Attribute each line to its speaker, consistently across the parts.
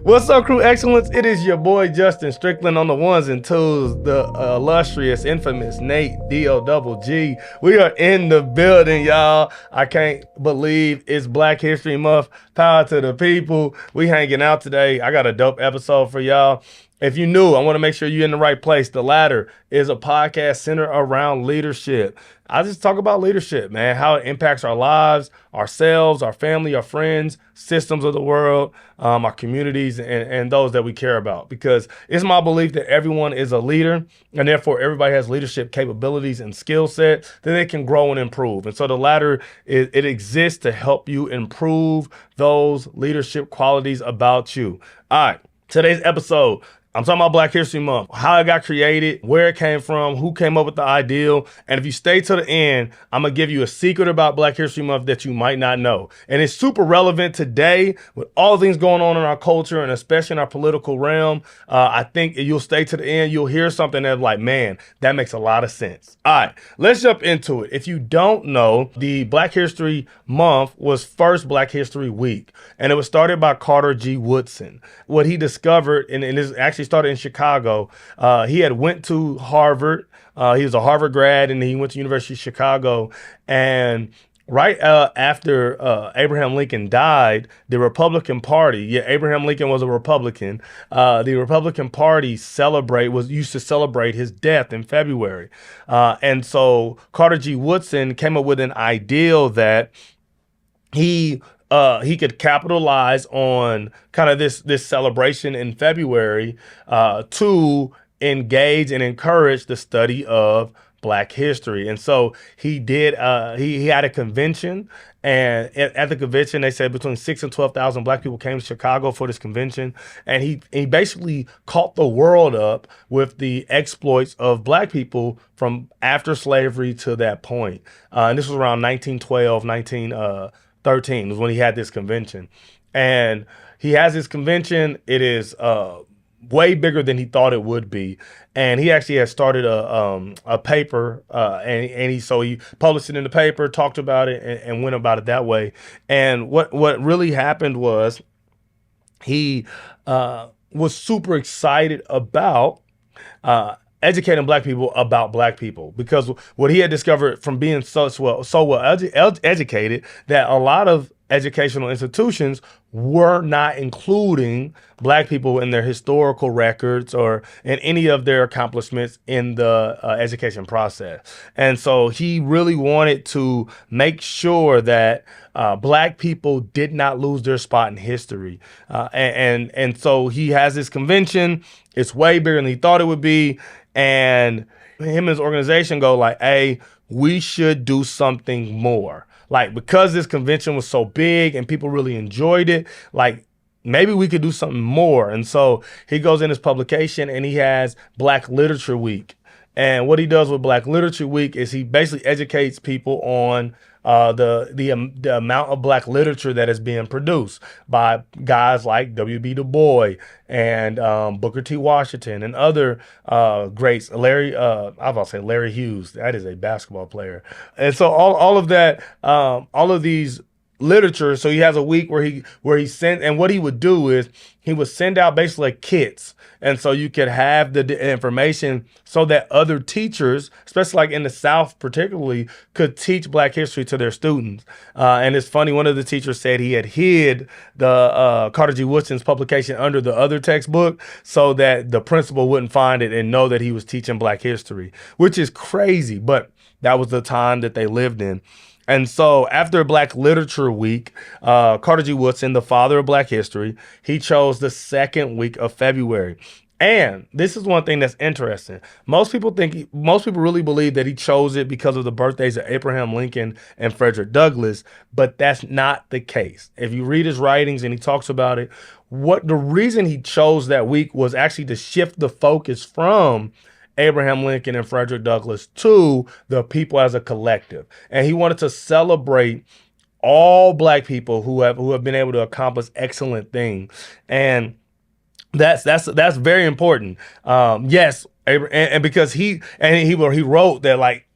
Speaker 1: What's up, Crew Excellence? It is your boy Justin Strickland on the ones and twos, the illustrious, infamous Nate D-O-double-G. We are in the building, y'all. I can't believe it's Black History Month. Power to the people. We hanging out today. I got a dope episode for y'all. If you're new, I want to make sure you're in the right place. The Ladder is a podcast centered around leadership. I just talk about leadership, man, how it impacts our lives, ourselves, our family, our friends, systems of the world, our communities, and those that we care about. Because it's my belief that everyone is a leader, and therefore everybody has leadership capabilities and skill set that they can grow and improve. And so the Ladder, it exists to help you improve those leadership qualities about you. All right, today's episode, I'm talking about Black History Month, how it got created, where it came from, who came up with the ideal. And if you stay to the end, I'm going to give you a secret about Black History Month that you might not know. And it's super relevant today with all the things going on in our culture and especially in our political realm. I think you'll stay to the end. You'll hear something that's like, man, that makes a lot of sense. All right, let's jump into it. If you don't know, the Black History Month was first Black History Week, and it was started by Carter G. Woodson. What he discovered, and this actually started in Chicago. He had went to Harvard. He was a Harvard grad, and he went to University of Chicago. And right after Abraham Lincoln died, the Republican Party, Abraham Lincoln was a Republican. The Republican Party used to celebrate his death in February. And so Carter G. Woodson came up with an ideal that he could capitalize on kind of this celebration in February to engage and encourage the study of Black history. And so he did, he had a convention, and at the convention, they said between 6,000 and 12,000 Black people came to Chicago for this convention. And he basically caught the world up with the exploits of Black people from after slavery to that point. And this was around 1912, 1913 was when he had this convention. And he has this convention. It is way bigger than he thought it would be. And he actually had started a paper, and he published it in the paper, talked about it, and went about it that way. And what really happened was he was super excited about educating Black people about Black people, because what he had discovered from being so well educated, that a lot of educational institutions were not including Black people in their historical records or in any of their accomplishments in the education process. And so he really wanted to make sure that Black people did not lose their spot in history. And so he has this convention. It's way bigger than he thought it would be. And him and his organization go like, hey, we should do something more. Like, because this convention was so big and people really enjoyed it, like, maybe we could do something more. And so he goes in his publication and he has Black Literature Week. And what he does with Black Literature Week is he basically educates people on the amount of Black literature that is being produced by guys like W.B. Du Bois and Booker T. Washington and other greats. Larry Hughes. That is a basketball player. And so all of that, all of these literature. So he has a week where he sent, and what he would do is he would send out basically kits. And so you could have the information so that other teachers, especially like in the South particularly, could teach Black history to their students. And it's funny, one of the teachers said he had hid the Carter G. Woodson's publication under the other textbook so that the principal wouldn't find it and know that he was teaching Black history, which is crazy, but that was the time that they lived in. And so after Black Literature Week, Carter G. Woodson, the father of Black history, he chose the second week of February. And this is one thing that's interesting. Most people really believe that he chose it because of the birthdays of Abraham Lincoln and Frederick Douglass, but that's not the case. If you read his writings and he talks about it, the reason he chose that week was actually to shift the focus from Abraham Lincoln and Frederick Douglass to the people as a collective. And he wanted to celebrate all Black people who have been able to accomplish excellent things. And that's very important. Yes, and because he wrote that, like,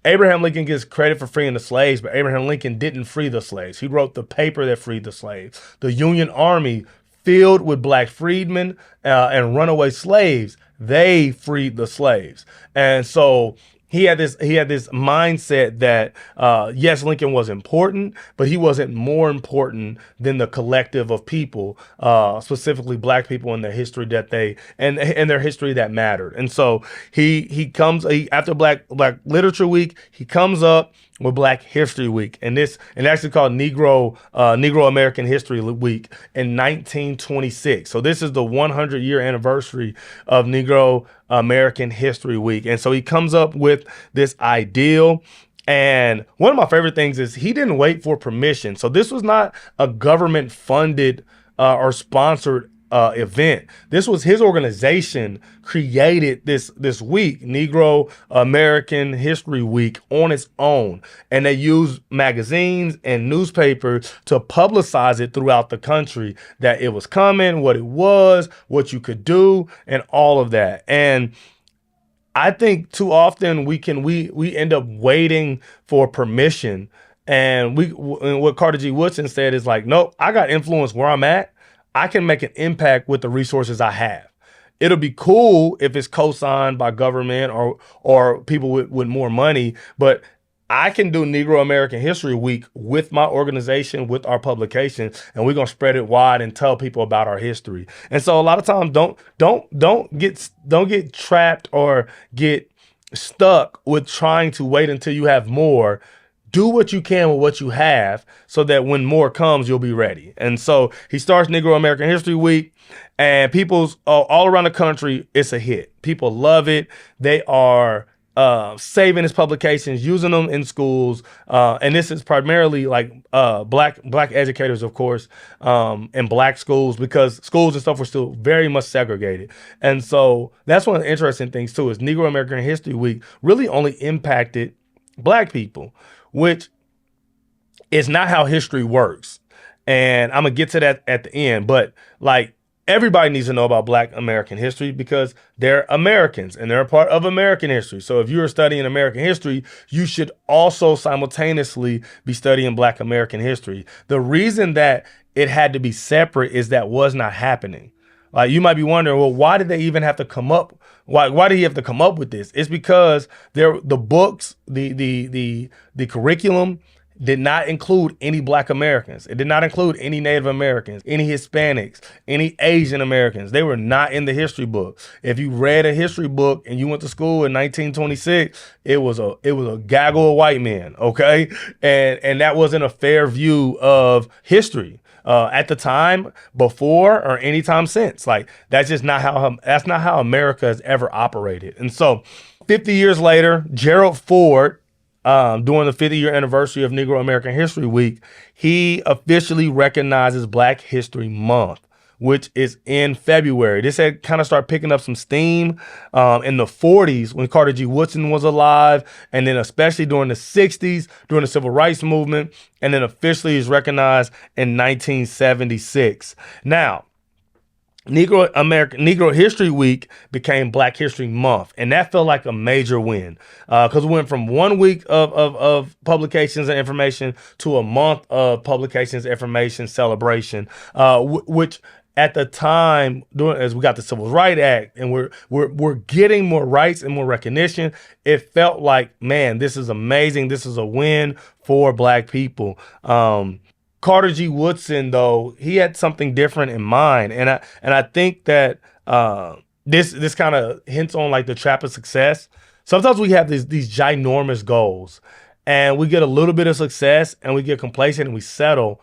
Speaker 1: Abraham Lincoln gets credit for freeing the slaves, but Abraham Lincoln didn't free the slaves. He wrote the paper that freed the slaves. The Union Army filled with black freedmen and runaway slaves. They freed the slaves. And so he had this mindset that yes, Lincoln was important, but he wasn't more important than the collective of people, specifically black people in their history that they and their history that mattered. And so after Black Literature Week, he comes up with Black History Week, and actually called Negro American History Week in 1926. So this is the 100-year anniversary of Negro American History Week, and so he comes up with this ideal. And one of my favorite things is he didn't wait for permission. So this was not a government funded or sponsored event. This was his organization created this week, Negro American History Week, on its own, and they used magazines and newspapers to publicize it throughout the country, that it was coming, what it was, what you could do, and all of that. And I think too often we end up waiting for permission, and what Carter G. Woodson said is like, nope, I got influence where I'm at. I can make an impact with the resources I have. It'll be cool if it's co-signed by government or people with more money, but I can do Negro American History Week with my organization, with our publication, and we're gonna spread it wide and tell people about our history. And so a lot of times don't get trapped or get stuck with trying to wait until you have more. Do what you can with what you have so that when more comes, you'll be ready. And so he starts Negro American History Week, and people's all around the country, it's a hit. People love it. They are saving his publications, using them in schools. And this is primarily like black educators, of course, in black schools, because schools and stuff were still very much segregated. And so that's one of the interesting things, too, is Negro American History Week really only impacted black people, which is not how history works. And I'm going to get to that at the end. But like, everybody needs to know about Black American history because they're Americans and they're a part of American history. So if you're studying American history, you should also simultaneously be studying Black American history. The reason that it had to be separate is that was not happening. Like, you might be wondering, well, why did they even have to come up? Why did he have to come up with this? It's because the books, the curriculum did not include any Black Americans. It did not include any Native Americans, any Hispanics, any Asian Americans. They were not in the history book. If you read a history book and you went to school in 1926, it was a gaggle of white men, okay? And that wasn't a fair view of history. At the time, before, or any time since. Like, that's not how America has ever operated. And so 50 years later, Gerald Ford, during the 50-year anniversary of Negro American History Week, he officially recognizes Black History Month, which is in February. This had kind of started picking up some steam in the 40s when Carter G. Woodson was alive, and then especially during the 60s, during the Civil Rights Movement, and then officially is recognized in 1976. Now, Negro History Week became Black History Month, and that felt like a major win because we went from 1 week of publications and information to a month of publications, information, celebration, which at the time, as we got the Civil Rights Act and we're getting more rights and more recognition, it felt like, man, this is amazing. This is a win for Black people. Carter G. Woodson, though, he had something different in mind, and I think that this kind of hints on like the trap of success. Sometimes we have these ginormous goals, and we get a little bit of success, and we get complacent, and we settle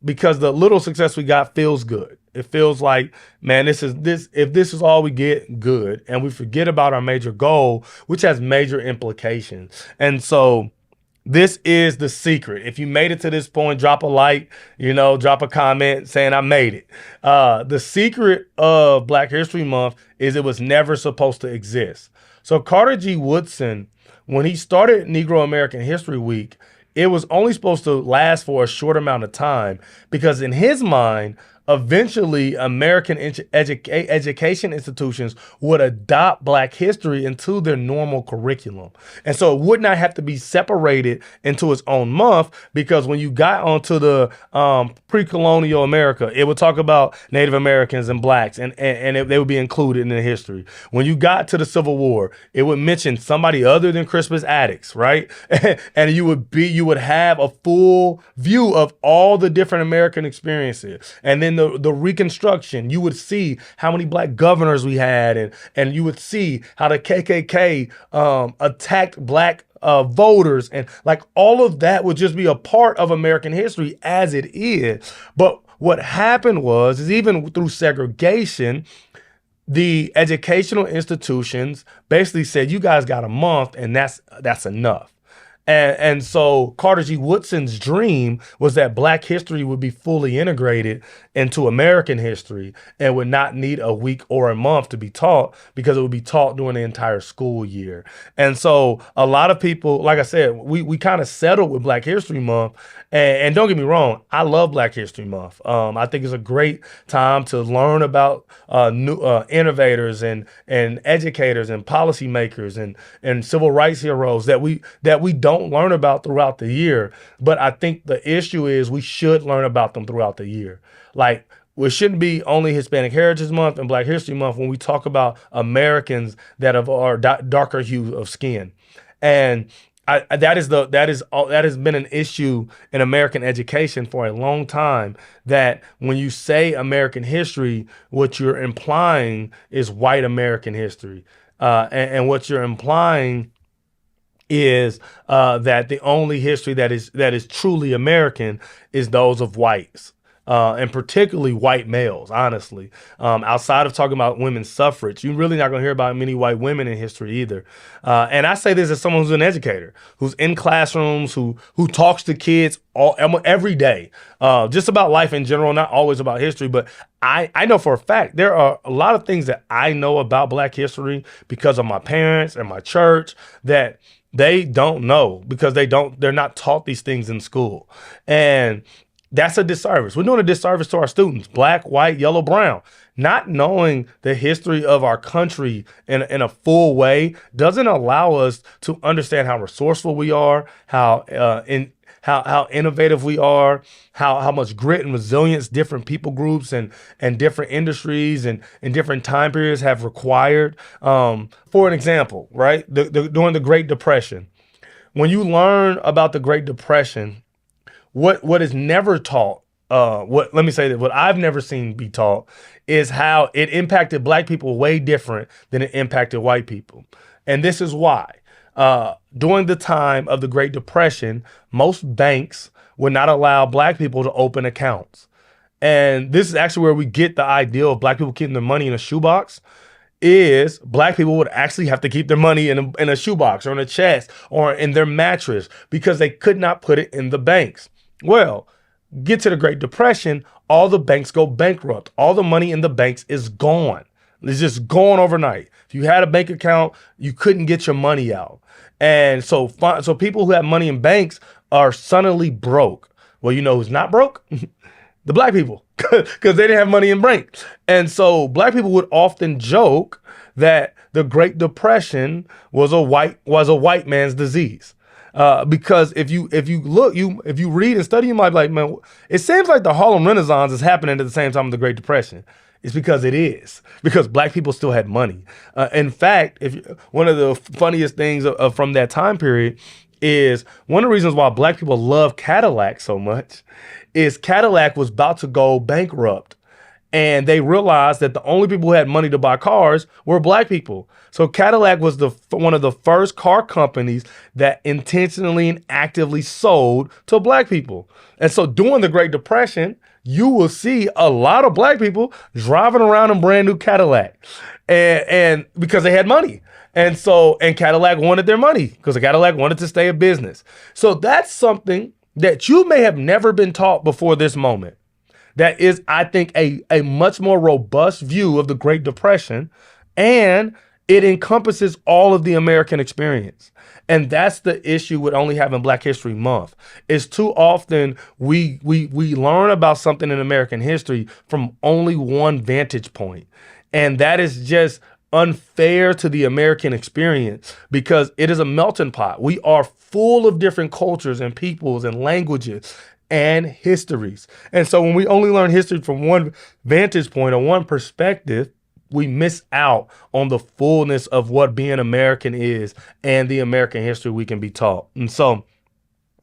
Speaker 1: because the little success we got feels good. It feels like, man, if this is all we get, good, and we forget about our major goal, which has major implications, and so. This is the secret. If you made it to this point, drop a like, drop a comment saying I made it. The secret of Black History Month is it was never supposed to exist. So Carter G. Woodson, when he started Negro American History Week, it was only supposed to last for a short amount of time because in his mind, eventually American education institutions would adopt Black history into their normal curriculum. And so it would not have to be separated into its own month, because when you got onto the pre-colonial America, it would talk about Native Americans and Blacks, and they would be included in the history. When you got to the Civil War, it would mention somebody other than Crispus Attucks, right? And you would have a full view of all the different American experiences. And then the Reconstruction, you would see how many Black governors we had, and you would see how the KKK attacked Black voters, and like all of that would just be a part of American history as it is. But what happened is even through segregation, the educational institutions basically said, you guys got a month and that's enough. And so Carter G. Woodson's dream was that Black history would be fully integrated into American history and would not need a week or a month to be taught, because it would be taught during the entire school year. And so a lot of people, like I said, we kind of settled with Black History Month. And don't get me wrong, I love Black History Month. I think it's a great time to learn about new innovators and educators and policymakers and civil rights heroes that we don't learn about throughout the year. But I think the issue is we should learn about them throughout the year. Like, it shouldn't be only Hispanic Heritage Month and Black History Month when we talk about Americans that are darker hue of skin. And that has been an issue in American education for a long time, that when you say American history, what you're implying is white American history. And what you're implying is that the only history that is truly American is those of whites. And particularly white males, honestly. Outside of talking about women's suffrage, you're really not going to hear about many white women in history either. And I say this as someone who's an educator, who's in classrooms, who talks to kids every day, just about life in general, not always about history. But I know for a fact there are a lot of things that I know about Black history because of my parents and my church that they don't know, because they're not taught these things in school. And that's a disservice. We're doing a disservice to our students, Black, white, yellow, brown. Not knowing the history of our country in a full way doesn't allow us to understand how resourceful we are, how innovative we are, how much grit and resilience different people groups and different industries and different time periods have required. For an example, right, during the Great Depression, when you learn about the Great Depression, what is never taught, what I've never seen be taught is how it impacted Black people way different than it impacted white people. And this is why. During the time of the Great Depression, most banks would not allow Black people to open accounts. And this is actually where we get the idea of Black people keeping their money in a shoebox. Is Black people would actually have to keep their money in a shoebox or in a chest or in their mattress because they could not put it in the banks. Well, get to the Great Depression, all the banks go bankrupt. All the money in the banks is gone. It's just gone overnight. If you had a bank account, you couldn't get your money out. And so people who have money in banks are suddenly broke. Well, you know who's not broke? The Black people, because they didn't have money in banks. And so Black people would often joke that the Great Depression was a white man's disease. Because if you read and study, you might be like, man, it seems like the Harlem Renaissance is happening at the same time as the Great Depression. It's because it is, because Black people still had money. In fact, one of the funniest things from that time period is one of the reasons why Black people love Cadillac so much is Cadillac was about to go bankrupt. And they realized that the only people who had money to buy cars were Black people. So Cadillac was one of the first car companies that intentionally and actively sold to Black people. And so during the Great Depression, you will see a lot of Black people driving around in brand new Cadillac, and because they had money. And Cadillac wanted their money because Cadillac wanted to stay a business. So that's something that you may have never been taught before this moment. That is, I think, a much more robust view of the Great Depression, and It encompasses all of the American experience. And that's the issue with only having Black History Month. Is too often we learn about something in American history from only one vantage point. And that is just unfair to the American experience because it is a melting pot. We are full of different cultures and peoples and languages and histories. And so when we only learn history from one vantage point or one perspective, we miss out on the fullness of what being American is and the American history we can be taught. And so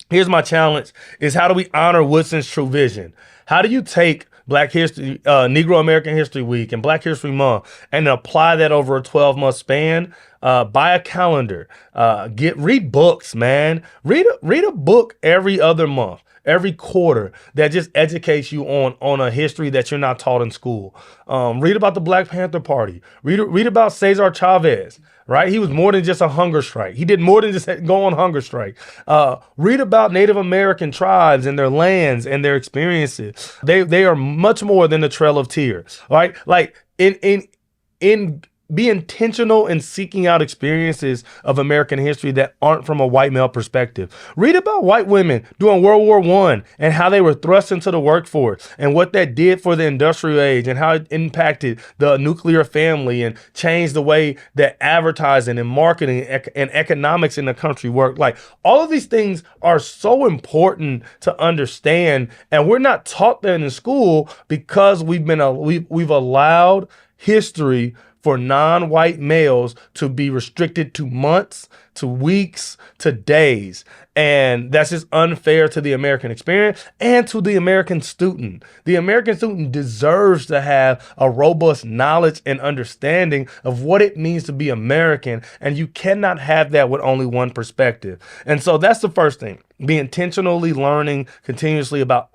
Speaker 1: here's my challenge is how do we honor Woodson's true vision? How do you take Black History, Negro American History Week and Black History Month and apply that over a 12-month span? Buy a calendar, read books, man. Read a book every other month, every quarter that just educates you on a history that you're not taught in school. Read about the Black Panther Party. Read about Cesar Chavez, right? He was more than just a hunger strike. He did more than just go on hunger strike. Read about Native American tribes and their lands and their experiences. They are much more than the Trail of Tears, right? Like in be intentional in seeking out experiences of American history that aren't from a white male perspective. Read about white women during World War I and how they were thrust into the workforce and what that did for the industrial age and how it impacted the nuclear family and changed the way that advertising and marketing and economics in the country worked. Like all of these things are so important to understand, and we're not taught that in school because we've allowed history for non-white males to be restricted to months, to weeks, to days. And that's just unfair to the American experience and to the American student. The American student deserves to have a robust knowledge and understanding of what it means to be American. And you cannot have that with only one perspective. And so that's the first thing. Be intentionally learning continuously about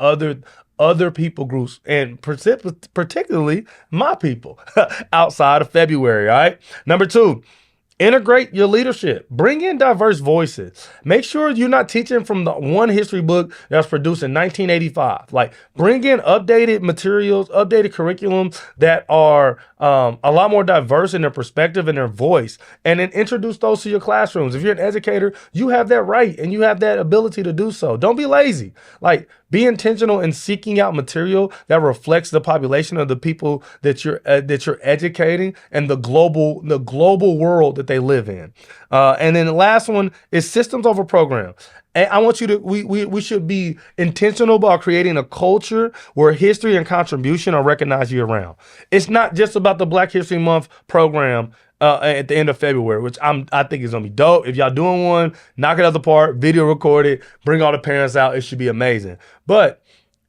Speaker 1: other people groups, and particularly my people outside of February, all right? Number 2, integrate your leadership. Bring in diverse voices. Make sure you're not teaching from the one history book that was produced in 1985. Like, bring in updated materials, updated curriculums that are a lot more diverse in their perspective and their voice, and then introduce those to your classrooms. If you're an educator, you have that right and you have that ability to do so. Don't be lazy. Like, be intentional in seeking out material that reflects the population of the people that you're educating and the global world that they live in. And then the last one is systems over program. And I want you to, we should be intentional about creating a culture where history and contribution are recognized year round. It's not just about the Black History Month program at the end of February, which I think is gonna be dope. If y'all doing one, knock it out the park, video record it, bring all the parents out. It should be amazing. But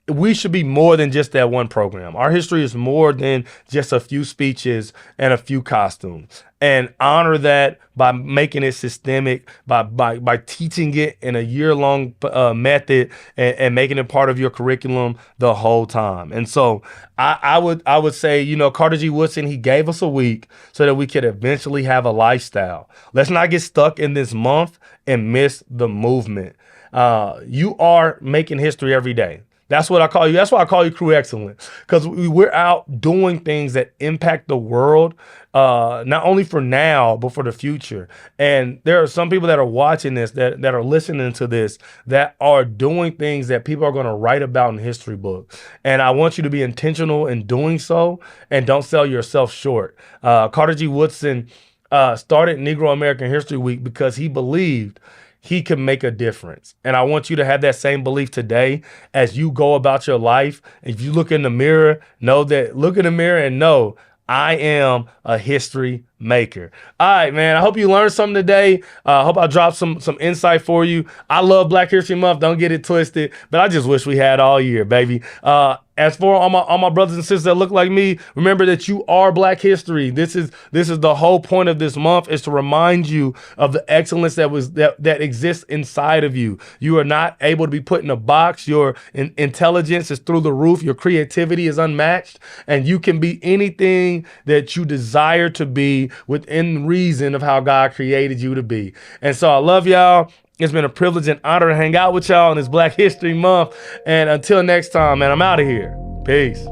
Speaker 1: we should be more than just that one program. Our history is more than just a few speeches and a few costumes. And honor that by making it systemic, by teaching it in a year-long method and making it part of your curriculum the whole time. And so I would say, Carter G. Woodson, he gave us a week so that we could eventually have a lifestyle. Let's not get stuck in this month and miss the movement. You are making history every day. That's what I call you. That's why I call you Crew Excellent, because we're out doing things that impact the world, not only for now, but for the future. And there are some people that are watching this, that are listening to this, that are doing things that people are going to write about in history books. And I want you to be intentional in doing so and don't sell yourself short. Carter G. Woodson started Negro American History Week because he believed he can make a difference. And I want you to have that same belief today as you go about your life. If you look in the mirror, look in the mirror and know I am a history maker. All right, man. I hope you learned something today. I hope I dropped some insight for you. I love Black History Month. Don't get it twisted, but I just wish we had all year, baby. As for all my brothers and sisters that look like me, remember that you are Black history. This is the whole point of this month, is to remind you of the excellence that exists inside of you. You are not able to be put in a box. Your intelligence is through the roof. Your creativity is unmatched, and you can be anything that you desire to be within reason of how God created you to be. And so I love y'all. It's been a privilege and honor to hang out with y'all on this Black History Month. And until next time, man, I'm out of here. Peace.